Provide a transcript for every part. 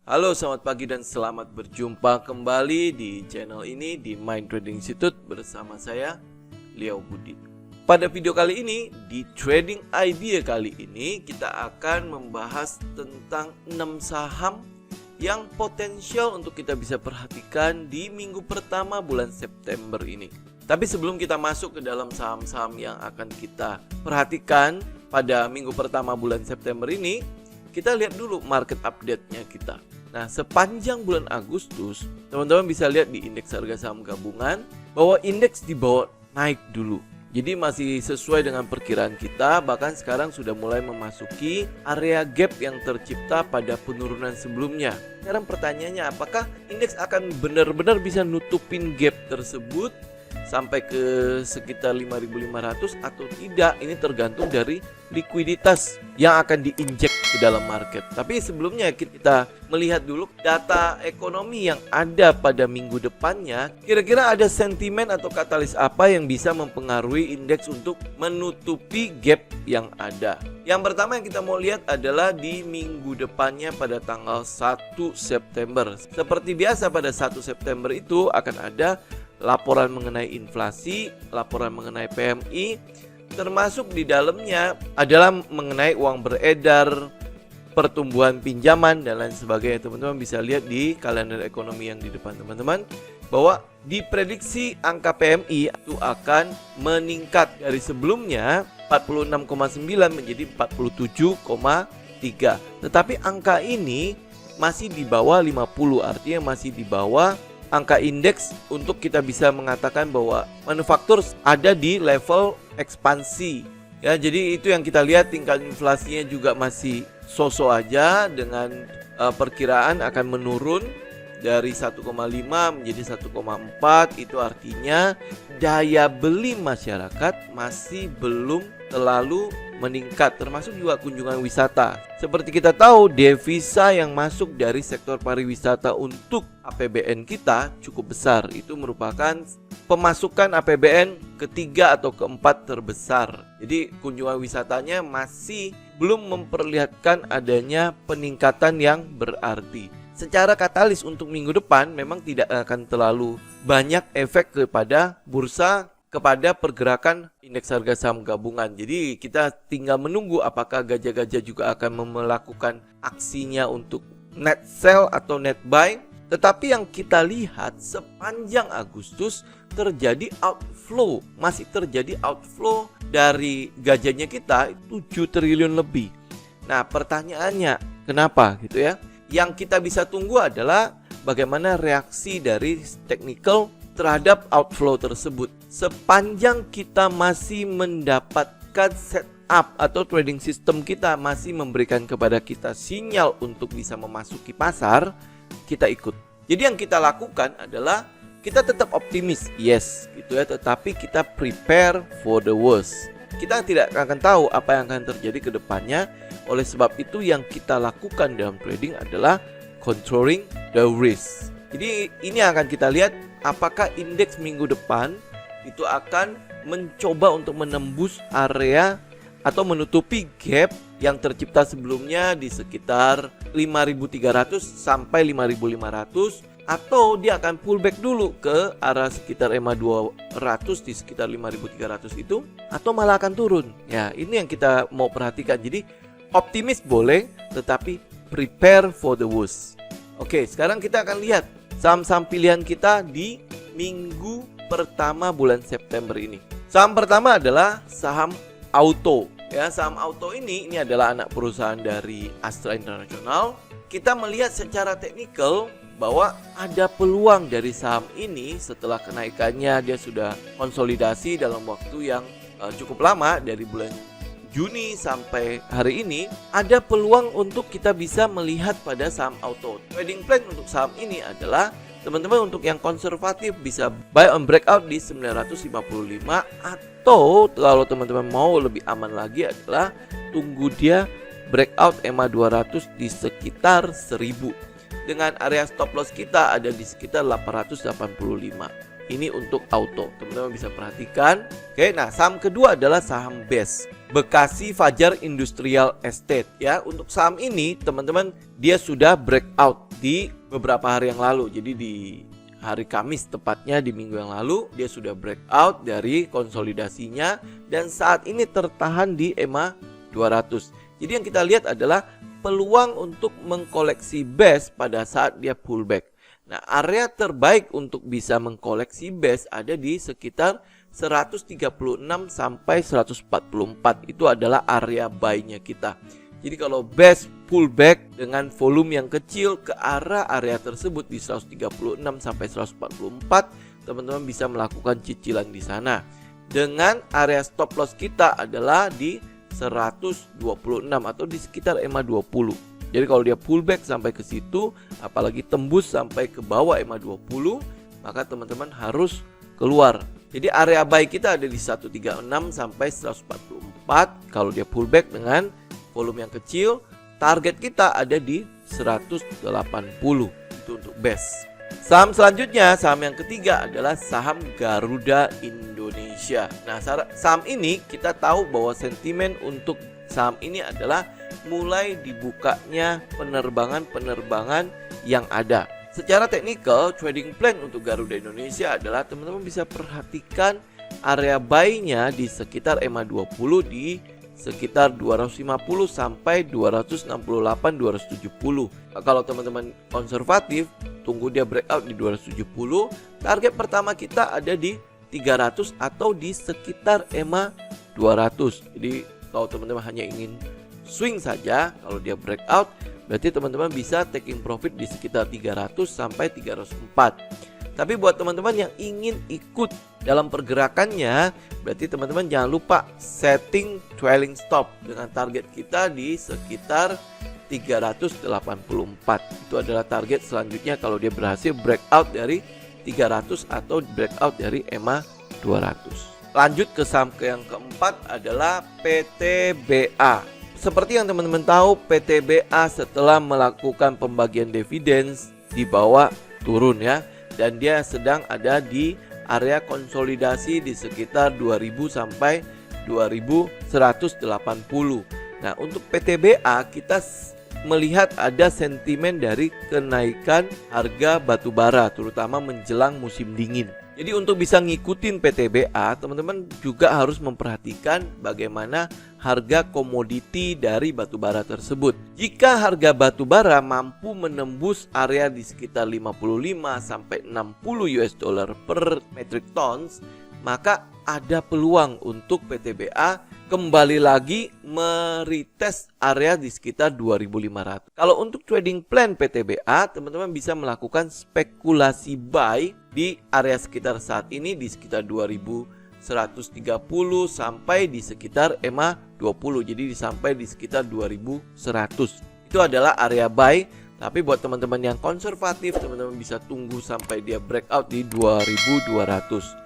Halo, selamat pagi dan selamat berjumpa kembali di channel ini di Mind Trading Institute bersama saya, Leo Budi. Pada video kali ini, di Trading Idea kali ini, kita akan membahas tentang 6 saham yang potensial untuk kita bisa perhatikan di minggu pertama bulan September ini. Tapi sebelum kita masuk ke dalam saham-saham yang akan kita perhatikan pada minggu pertama bulan September ini, kita lihat dulu market update-nya kita. Nah, sepanjang bulan Agustus, teman-teman bisa lihat di indeks harga saham gabungan bahwa indeks dibawa naik dulu. Jadi masih sesuai dengan perkiraan kita, bahkan sekarang sudah mulai memasuki area gap yang tercipta pada penurunan sebelumnya. Sekarang pertanyaannya, apakah indeks akan benar-benar bisa nutupin gap tersebut sampai ke sekitar 5.500 atau tidak? Ini tergantung dari likuiditas yang akan diinjek ke dalam market. Tapi sebelumnya kita melihat dulu data ekonomi yang ada pada minggu depannya. Kira-kira ada sentimen atau katalis apa yang bisa mempengaruhi indeks untuk menutupi gap yang ada. Yang pertama yang kita mau lihat adalah di minggu depannya pada tanggal 1 September. Seperti biasa pada 1 September itu akan ada laporan mengenai inflasi, laporan mengenai PMI, termasuk di dalamnya adalah mengenai uang beredar, pertumbuhan pinjaman, dan lain sebagainya. Teman-teman bisa lihat di kalender ekonomi yang di depan teman-teman bahwa diprediksi angka PMI itu akan meningkat dari sebelumnya 46,9 menjadi 47,3. Tetapi angka ini masih di bawah 50, artinya masih di bawah angka indeks untuk kita bisa mengatakan bahwa manufaktur ada di level ekspansi. Ya, jadi itu yang kita lihat, tingkat inflasinya juga masih so-so aja dengan perkiraan akan menurun dari 1,5 menjadi 1,4. Itu artinya daya beli masyarakat masih belum terlalu meningkat, termasuk juga kunjungan wisata. Seperti kita tahu, devisa yang masuk dari sektor pariwisata untuk APBN kita cukup besar. Itu merupakan pemasukan APBN ketiga atau keempat terbesar. Jadi kunjungan wisatanya masih belum memperlihatkan adanya peningkatan yang berarti. Secara katalis untuk minggu depan memang tidak akan terlalu banyak efek kepada bursa, kepada pergerakan indeks harga saham gabungan. Jadi kita tinggal menunggu apakah gajah-gajah juga akan melakukan aksinya untuk net sell atau net buy. Tetapi yang kita lihat sepanjang Agustus terjadi outflow, masih terjadi outflow dari gajahnya kita 7 triliun lebih. Nah, pertanyaannya kenapa gitu ya? Yang kita bisa tunggu adalah bagaimana reaksi dari technical terhadap outflow tersebut. Sepanjang kita masih mendapatkan setup atau trading system kita masih memberikan kepada kita sinyal untuk bisa memasuki pasar, kita ikut. Jadi yang kita lakukan adalah kita tetap optimis, yes gitu ya, tetapi kita prepare for the worst. Kita tidak akan tahu apa yang akan terjadi ke depannya. Oleh sebab itu yang kita lakukan dalam trading adalah controlling the risk. Jadi ini akan kita lihat apakah indeks minggu depan itu akan mencoba untuk menembus area atau menutupi gap yang tercipta sebelumnya di sekitar 5.300 sampai 5.500, atau dia akan pullback dulu ke arah sekitar EMA 200 di sekitar 5.300 itu, atau malah akan turun. Ya, ini yang kita mau perhatikan. Jadi optimis boleh, tetapi prepare for the worst. Oke, sekarang kita akan lihat saham-saham pilihan kita di minggu pertama bulan September ini. Saham pertama adalah saham auto. Ya, saham auto ini adalah anak perusahaan dari Astra International. Kita melihat secara teknikal bahwa ada peluang dari saham ini setelah kenaikannya dia sudah konsolidasi dalam waktu yang cukup lama dari bulan Juni sampai hari ini. Ada peluang untuk kita bisa melihat pada saham auto. Trading plan untuk saham ini adalah teman-teman untuk yang konservatif bisa buy on breakout di 955, atau kalau teman-teman mau lebih aman lagi adalah tunggu dia breakout EMA 200 di sekitar 1000. Dengan area stop loss kita ada di sekitar 885. Ini untuk auto, teman-teman bisa perhatikan. Oke, nah saham kedua adalah saham BES, Bekasi Fajar Industrial Estate. Ya, untuk saham ini teman-teman dia sudah breakout di beberapa hari yang lalu. Jadi di hari Kamis tepatnya di minggu yang lalu dia sudah breakout dari konsolidasinya dan saat ini tertahan di EMA 200. Jadi yang kita lihat adalah peluang untuk mengkoleksi base pada saat dia pullback. Nah, area terbaik untuk bisa mengkoleksi base ada di sekitar 136 sampai 144. Itu adalah area buy-nya kita. Jadi kalau base pullback dengan volume yang kecil ke arah area tersebut di 136 sampai 144, teman-teman bisa melakukan cicilan di sana. Dengan area stop loss kita adalah di 126 atau di sekitar EMA 20. Jadi kalau dia pullback sampai ke situ, apalagi tembus sampai ke bawah EMA 20, maka teman-teman harus keluar. Jadi area buy kita ada di 136 sampai 144. Kalau dia pullback dengan volume yang kecil, target kita ada di 180. Itu untuk base. Saham selanjutnya, saham yang ketiga adalah saham Garuda Indonesia. Nah, saham ini kita tahu bahwa sentimen untuk saham ini adalah mulai dibukanya penerbangan-penerbangan yang ada. Secara teknikal, trading plan untuk Garuda Indonesia adalah teman-teman bisa perhatikan area buy-nya di sekitar EMA 20 di sekitar 250 sampai 268 270. Kalau teman-teman konservatif, tunggu dia breakout di 270. Target pertama kita ada di 300 atau di sekitar EMA 200. Jadi kalau teman-teman hanya ingin swing saja, kalau dia breakout berarti teman-teman bisa taking profit di sekitar 300 sampai 304. Tapi buat teman-teman yang ingin ikut dalam pergerakannya, berarti teman-teman jangan lupa setting trailing stop dengan target kita di sekitar 384. Itu adalah target selanjutnya kalau dia berhasil breakout dari 300 atau breakout dari EMA 200. Lanjut ke saham yang keempat adalah PTBA. Seperti yang teman-teman tahu, PTBA setelah melakukan pembagian dividen dibawa turun ya. Dan dia sedang ada di area konsolidasi di sekitar 2000 sampai 2180. Nah, untuk PTBA kita melihat ada sentimen dari kenaikan harga batubara terutama menjelang musim dingin. Jadi untuk bisa ngikutin PTBA, teman-teman juga harus memperhatikan bagaimana harga komoditi dari batubara tersebut. Jika harga batubara mampu menembus area di sekitar 55 sampai 60 US dollar per metric tons, maka ada peluang untuk PTBA kembali lagi meretest area di sekitar 2500. Kalau untuk trading plan PTBA, teman-teman bisa melakukan spekulasi buy di area sekitar saat ini di sekitar 2130 sampai di sekitar EMA 20. Jadi sampai di sekitar 2100. Itu adalah area buy. Tapi buat teman-teman yang konservatif, teman-teman bisa tunggu sampai dia breakout di 2200.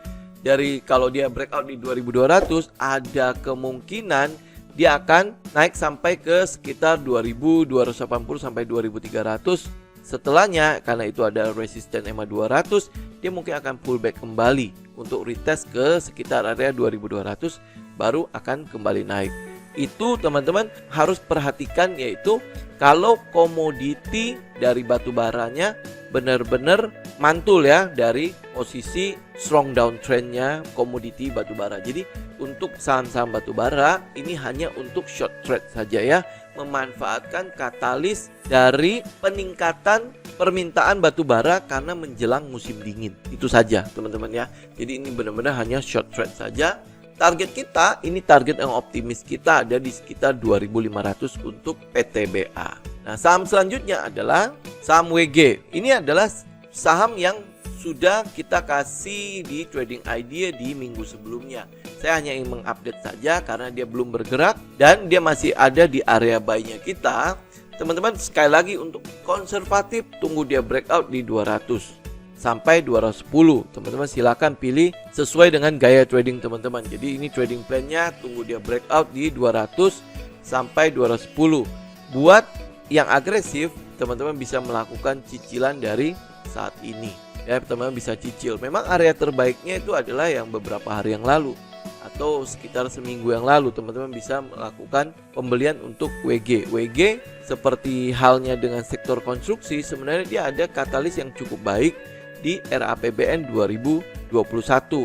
Kalau dia breakout di 2200, ada kemungkinan dia akan naik sampai ke sekitar 2280 sampai 2300. Setelahnya, karena itu ada resisten EMA 200, dia mungkin akan pullback kembali untuk retest ke sekitar area 2200, baru akan kembali naik. Itu teman-teman harus perhatikan, yaitu kalau komoditi dari batu baranya benar-benar mantul ya dari posisi strong downtrendnya komoditi batubara. Jadi untuk saham-saham batubara ini hanya untuk short trade saja ya, memanfaatkan katalis dari peningkatan permintaan batubara karena menjelang musim dingin. Itu saja teman-teman ya. Jadi ini benar-benar hanya short trade saja. Target kita, ini target yang optimis kita ada di sekitar 2500 untuk PTBA. Nah, saham selanjutnya adalah saham WG. Ini adalah saham yang sudah kita kasih di trading idea di minggu sebelumnya. Saya hanya ingin mengupdate saja karena dia belum bergerak dan dia masih ada di area buy-nya kita. Teman-teman sekali lagi untuk konservatif, tunggu dia breakout di 200 sampai 210. Teman-teman silakan pilih sesuai dengan gaya trading teman-teman. Jadi ini trading plan-nya, tunggu dia breakout di 200 sampai 210. Buat yang agresif, teman-teman bisa melakukan cicilan dari saat ini. Ya, teman-teman bisa cicil. Memang area terbaiknya itu adalah yang beberapa hari yang lalu. atau sekitar seminggu yang lalu teman-teman bisa melakukan pembelian untuk WG. WG seperti halnya dengan sektor konstruksi, sebenarnya dia ada katalis yang cukup baik di RAPBN 2021,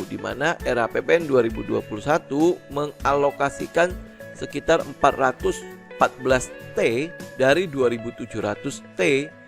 di mana RAPBN 2021 mengalokasikan sekitar 414 T dari 2.700 T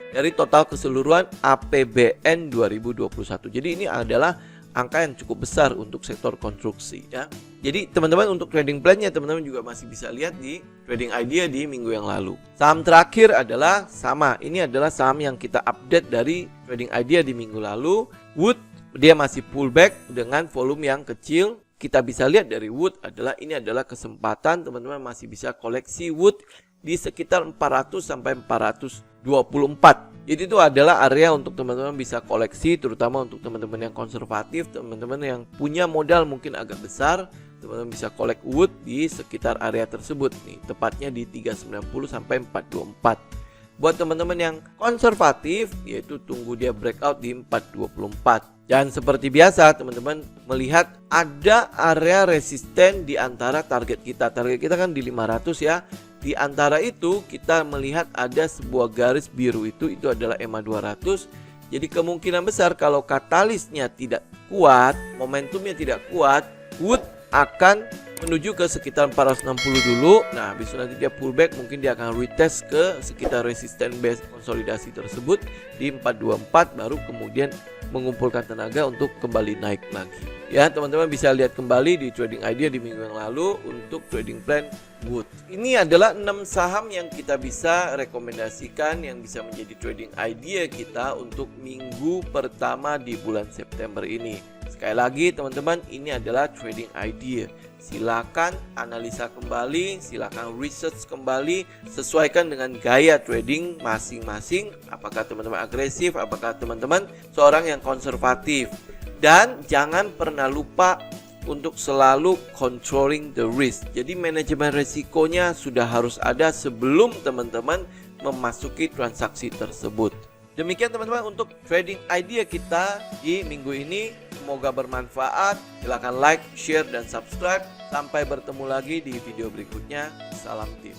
dari total keseluruhan APBN 2021. Jadi ini adalah angka yang cukup besar untuk sektor konstruksi ya. Jadi teman-teman untuk trading plan-nya teman-teman juga masih bisa lihat di Trading Idea di minggu yang lalu. Saham terakhir adalah sama. Ini adalah saham yang kita update dari Trading Idea di minggu lalu. Wood, dia masih pullback dengan volume yang kecil. Kita bisa lihat dari Wood ini adalah kesempatan teman-teman masih bisa koleksi Wood di sekitar 400 sampai 424. Jadi itu adalah area untuk teman-teman bisa koleksi, terutama untuk teman-teman yang konservatif, teman-teman yang punya modal mungkin agak besar, teman-teman bisa collect Wood di sekitar area tersebut nih, tepatnya di 390 sampai 424. Buat teman-teman yang konservatif, yaitu tunggu dia breakout di 424. Dan seperti biasa teman-teman melihat ada area resisten di antara target kita. Target kita kan di 500 ya. Di antara itu kita melihat ada sebuah garis biru itu adalah EMA 200. Jadi kemungkinan besar kalau katalisnya tidak kuat, momentumnya tidak kuat, Wood akan menuju ke sekitar 460 dulu. Nah, habis itu nanti dia pullback, mungkin dia akan retest ke sekitar resisten base konsolidasi tersebut di 424, baru kemudian mengumpulkan tenaga untuk kembali naik lagi. Ya, teman-teman bisa lihat kembali di Trading Idea di minggu yang lalu untuk trading plan Wood. Ini adalah 6 saham yang kita bisa rekomendasikan yang bisa menjadi trading idea kita untuk minggu pertama di bulan September ini. Sekali lagi teman-teman, ini adalah trading idea. Silakan analisa kembali, silakan research kembali, sesuaikan dengan gaya trading masing-masing. Apakah teman-teman agresif, apakah teman-teman seorang yang konservatif. Dan jangan pernah lupa untuk selalu controlling the risk. Jadi manajemen resikonya sudah harus ada sebelum teman-teman memasuki transaksi tersebut. Demikian teman-teman untuk trading idea kita di minggu ini. Semoga bermanfaat. Silahkan like, share, dan subscribe. Sampai bertemu lagi di video berikutnya. Salam tim.